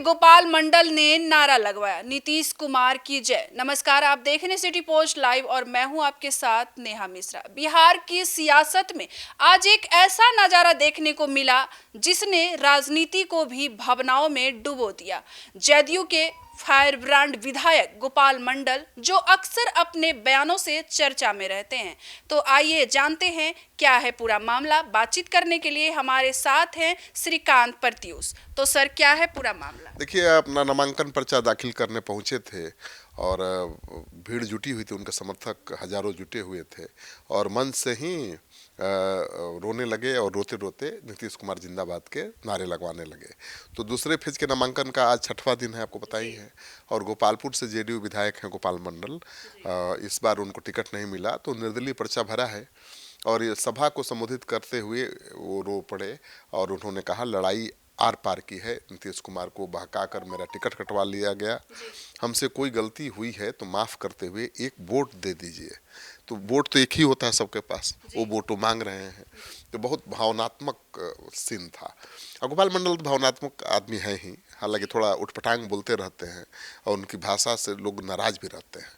गोपाल मंडल ने नारा लगवाया, नीतीश कुमार की जय। नमस्कार, आप देख रहे हैं सिटी पोस्ट लाइव और मैं हूं आपके साथ नेहा मिश्रा। बिहार की सियासत में आज एक ऐसा नजारा देखने को मिला जिसने राजनीति को भी भावनाओं में डुबो दिया। जदयू के फायरब्रांड विधायक गोपाल मंडल, जो अक्सर अपने बयानों से चर्चा में रहते हैं, तो आइए जानते हैं क्या है पूरा मामला। बातचीत करने के लिए हमारे साथ हैं श्रीकांत प्रत्यूष। तो सर, क्या है पूरा मामला? देखिए, अपना नामांकन पर्चा दाखिल करने पहुंचे थे और भीड़ जुटी हुई थी, उनके समर्थक हजारों जुटे हुए थे और मंच से ही रोने लगे और रोते रोते नीतीश कुमार जिंदाबाद के नारे लगवाने लगे। तो दूसरे फेज के नामांकन का आज 6वां दिन है, आपको पता ही है। और गोपालपुर से जेडीयू विधायक हैं गोपाल मंडल, इस बार उनको टिकट नहीं मिला तो निर्दलीय पर्चा भरा है। और ये सभा को संबोधित करते हुए वो रो पड़े और उन्होंने कहा, लड़ाई आर पार की है, नीतीश कुमार को बहकाकर मेरा टिकट कटवा लिया गया, हमसे कोई गलती हुई है तो माफ़ करते हुए एक वोट दे दीजिए। तो वोट तो एक ही होता है सबके पास, वो वोट मांग रहे हैं। तो बहुत भावनात्मक सीन था। और गोपाल मंडल तो भावनात्मक आदमी है ही, हालांकि थोड़ा उठपटांग बोलते रहते हैं और उनकी भाषा से लोग नाराज भी रहते हैं।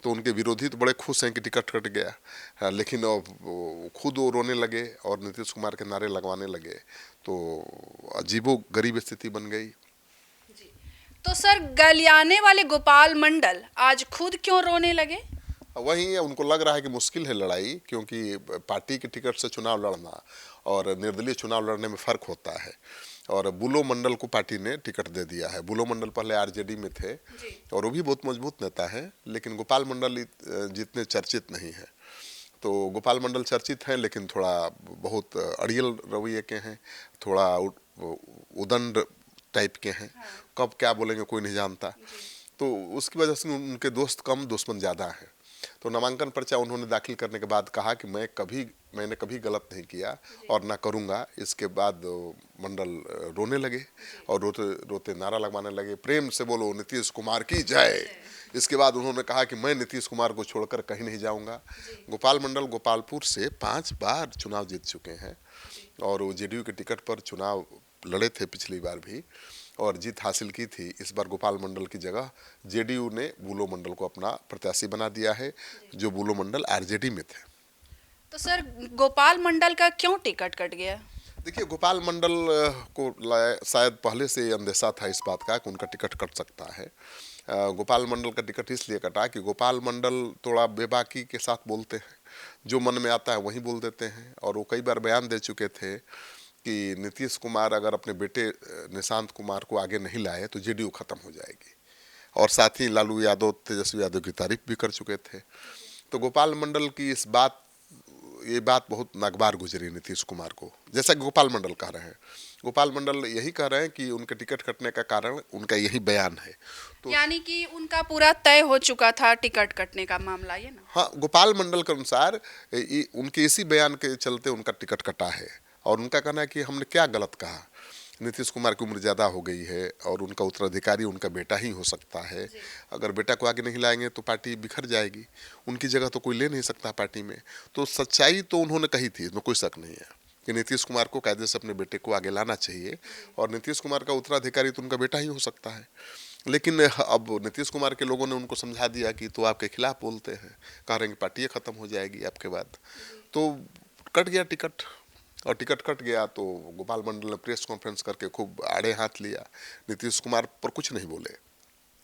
तो उनके विरोधी तो बड़े खुश हैं कि टिकट कट गया, लेकिन खुद वो रोने लगे और नीतीश कुमार के नारे लगवाने लगे, तो अजीबो गरीब स्थिति बन गई। तो सर, गलियाने वाले गोपाल मंडल आज खुद क्यों रोने लगे? वहीं उनको लग रहा है कि मुश्किल है लड़ाई, क्योंकि पार्टी के टिकट से चुनाव लड़ना और निर्दलीय चुनाव लड़ने में फ़र्क होता है। और बुलो मंडल को पार्टी ने टिकट दे दिया है। बुलो मंडल पहले आरजेडी में थे और वो भी बहुत मजबूत नेता है, लेकिन गोपाल मंडल जितने चर्चित नहीं है। तो गोपाल मंडल चर्चित हैं लेकिन थोड़ा बहुत अड़ियल रवैये के हैं, थोड़ा उदंड टाइप के हैं। कब क्या बोलेंगे कोई नहीं जानता, तो उसकी वजह से उनके दोस्त कम दुश्मन ज़्यादा हैं। तो नामांकन पर्चा उन्होंने दाखिल करने के बाद कहा कि मैंने कभी गलत नहीं किया और ना करूँगा। इसके बाद मंडल रोने लगे और रोते रोते नारा लगवाने लगे, प्रेम से बोलो नीतीश कुमार की जय। इसके बाद उन्होंने कहा कि मैं नीतीश कुमार को छोड़कर कहीं नहीं जाऊंगा। गोपाल मंडल गोपालपुर से 5 बार चुनाव जीत चुके हैं और वो जेडीयू के टिकट पर चुनाव लड़े थे पिछली बार भी और जीत हासिल की थी। इस बार गोपाल मंडल की जगह जेडीयू ने बुलो मंडल को अपना प्रत्याशी बना दिया है, जो बुलो मंडल आरजेडी में थे। तो सर, गोपाल मंडल का क्यों टिकट कट गया? देखिए, गोपाल मंडल को शायद पहले से अंदेशा था इस बात का कि उनका टिकट कट सकता है। गोपाल मंडल का टिकट इसलिए कटा कि गोपाल मंडल थोड़ा बेबाकी के साथ बोलते हैं, जो मन में आता है वही बोल देते हैं। और वो कई बार बयान दे चुके थे कि नीतीश कुमार अगर अपने बेटे निशांत कुमार को आगे नहीं लाए तो जेडीयू खत्म हो जाएगी। और साथ ही लालू यादव, तेजस्वी यादव की तारीफ भी कर चुके थे। तो गोपाल मंडल की ये बात बहुत नागवार गुजरी नीतीश कुमार को, जैसा कि गोपाल मंडल कह रहे हैं। गोपाल मंडल यही कह रहे हैं कि उनके टिकट कटने का कारण उनका यही बयान है। तो यानी कि उनका पूरा तय हो चुका था टिकट कटने का मामला, ये ना? हाँ, गोपाल मंडल के अनुसार उनके इसी बयान के चलते उनका टिकट कटा है। और उनका कहना है कि हमने क्या गलत कहा, नीतीश कुमार की उम्र ज़्यादा हो गई है और उनका उत्तराधिकारी उनका बेटा ही हो सकता है। अगर बेटा को आगे नहीं लाएंगे तो पार्टी बिखर जाएगी, उनकी जगह तो कोई ले नहीं सकता पार्टी में। तो सच्चाई तो उन्होंने कही थी, इसमें कोई शक नहीं है कि नीतीश कुमार को कायदे से अपने बेटे को आगे लाना चाहिए और नीतीश कुमार का उत्तराधिकारी तो उनका बेटा ही हो सकता है। लेकिन अब नीतीश कुमार के लोगों ने उनको समझा दिया कि तो आपके खिलाफ बोलते हैं, कह रहे हैं कि पार्टी ख़त्म हो जाएगी आपके बाद। तो कट गया टिकट, और टिकट कट गया तो गोपाल मंडल ने प्रेस कॉन्फ्रेंस करके खूब आड़े हाथ लिया। नीतीश कुमार पर कुछ नहीं बोले,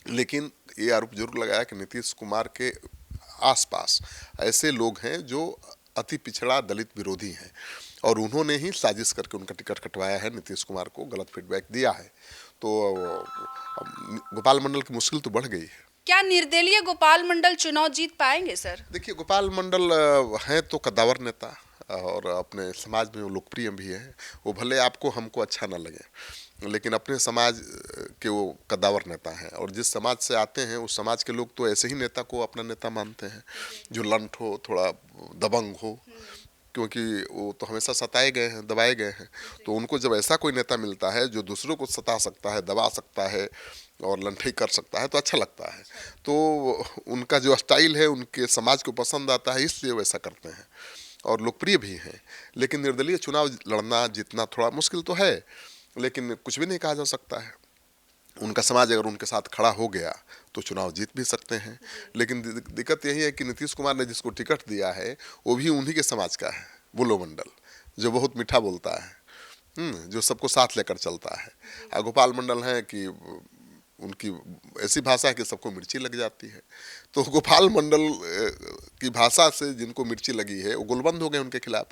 लेकिन ये आरोप जरूर लगाया कि नीतीश कुमार के आसपास ऐसे लोग हैं जो अति पिछड़ा दलित विरोधी हैं और उन्होंने ही साजिश करके उनका टिकट कटवाया है, नीतीश कुमार को गलत फीडबैक दिया है। तो गोपाल मंडल की मुश्किल तो बढ़ गई है। क्या निर्दलीय गोपाल मंडल चुनाव जीत पाएंगे सर? देखिए, गोपाल मंडल हैं तो कद्दावर नेता और अपने समाज में वो लोकप्रिय भी है। वो भले आपको हमको अच्छा ना लगे, लेकिन अपने समाज के वो कद्दावर नेता हैं। और जिस समाज से आते हैं उस समाज के लोग तो ऐसे ही नेता को अपना नेता मानते हैं, जो लंठ हो, थोड़ा दबंग हो, क्योंकि वो तो हमेशा सताए गए हैं, दबाए गए हैं। तो उनको जब ऐसा कोई नेता मिलता है जो दूसरों को सता सकता है, दबा सकता है और लंठई कर सकता है, तो अच्छा लगता है। तो उनका जो स्टाइल है उनके समाज को पसंद आता है, इसलिए वैसा करते हैं और लोकप्रिय भी हैं। लेकिन निर्दलीय चुनाव लड़ना जीतना थोड़ा मुश्किल तो है, लेकिन कुछ भी नहीं कहा जा सकता है। उनका समाज अगर उनके साथ खड़ा हो गया तो चुनाव जीत भी सकते हैं। लेकिन दिक्कत यही है कि नीतीश कुमार ने जिसको टिकट दिया है वो भी उन्हीं के समाज का है, बुलो मंडल, जो बहुत मीठा बोलता है, जो सबको साथ लेकर चलता है। और गोपाल मंडल है कि उनकी ऐसी भाषा है कि सबको मिर्ची लग जाती है। तो गोपाल मंडल की भाषा से जिनको मिर्ची लगी है वो गोलबंद हो गए उनके खिलाफ,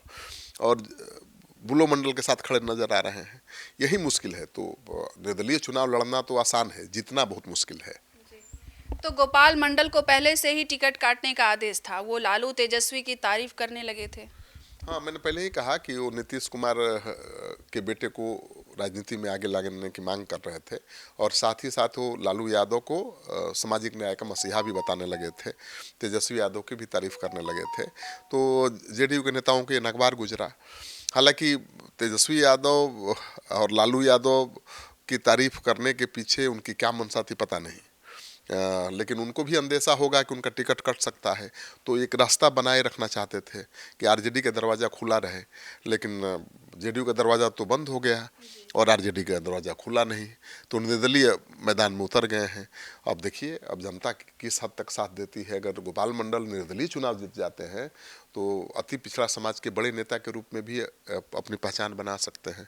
और बुलो मंडल के साथ खड़े नजर आ रहे हैं। यही मुश्किल है। तो निर्दलीय चुनाव लड़ना तो आसान है, जीतना बहुत मुश्किल है। तो गोपाल मंडल को पहले से ही टिकट काटने का आदेश था, वो लालू तेजस्वी की तारीफ करने लगे थे। हाँ, मैंने पहले ही कहा कि वो नीतीश कुमार के बेटे को राजनीति में आगे लाने की मांग कर रहे थे, और साथ ही साथ वो लालू यादव को सामाजिक न्याय का मसीहा भी बताने लगे थे, तेजस्वी यादव की भी तारीफ करने लगे थे। तो जेडीयू के नेताओं के नगबार गुजरा। हालांकि तेजस्वी यादव और लालू यादव की तारीफ करने के पीछे उनकी क्या मंशा थी पता नहीं, लेकिन उनको भी अंदेशा होगा कि उनका टिकट कट सकता है, तो एक रास्ता बनाए रखना चाहते थे कि आरजेडी का दरवाज़ा खुला रहे। लेकिन जेडीयू का दरवाज़ा तो बंद हो गया और आरजेडी का दरवाज़ा खुला नहीं, तो निर्दलीय मैदान में उतर गए हैं। अब देखिए अब जनता किस हद तक साथ देती है। अगर गोपाल मंडल निर्दलीय चुनाव जीत जाते हैं तो अति पिछड़ा समाज के बड़े नेता के रूप में भी अपनी पहचान बना सकते हैं,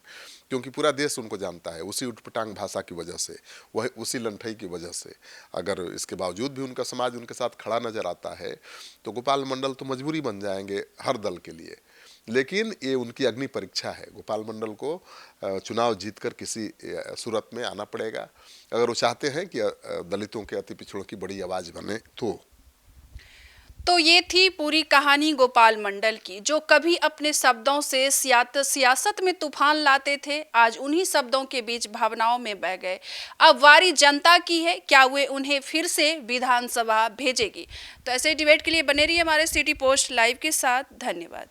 क्योंकि पूरा देश उनको जानता है उसी उटपटांग भाषा की वजह से, वह उसी लंठई की वजह से। अगर इसके बावजूद भी उनका समाज उनके साथ खड़ा नजर आता है तो गोपाल मंडल तो मजबूरी बन जाएंगे हर दल के लिए। लेकिन ये उनकी अग्नि परीक्षा है। गोपाल मंडल को चुनाव जीतकर किसी सूरत में आना पड़ेगा अगर वो चाहते हैं कि दलितों के अति पिछड़ों की बड़ी आवाज़ बने। तो ये थी पूरी कहानी गोपाल मंडल की, जो कभी अपने शब्दों से सियासत में तूफान लाते थे, आज उन्हीं शब्दों के बीच भावनाओं में बह गए। अब वारी जनता की है, क्या वे उन्हें फिर से विधानसभा भेजेगी? तो ऐसे डिबेट के लिए बने रहिए हमारे सिटी पोस्ट लाइव के साथ। धन्यवाद।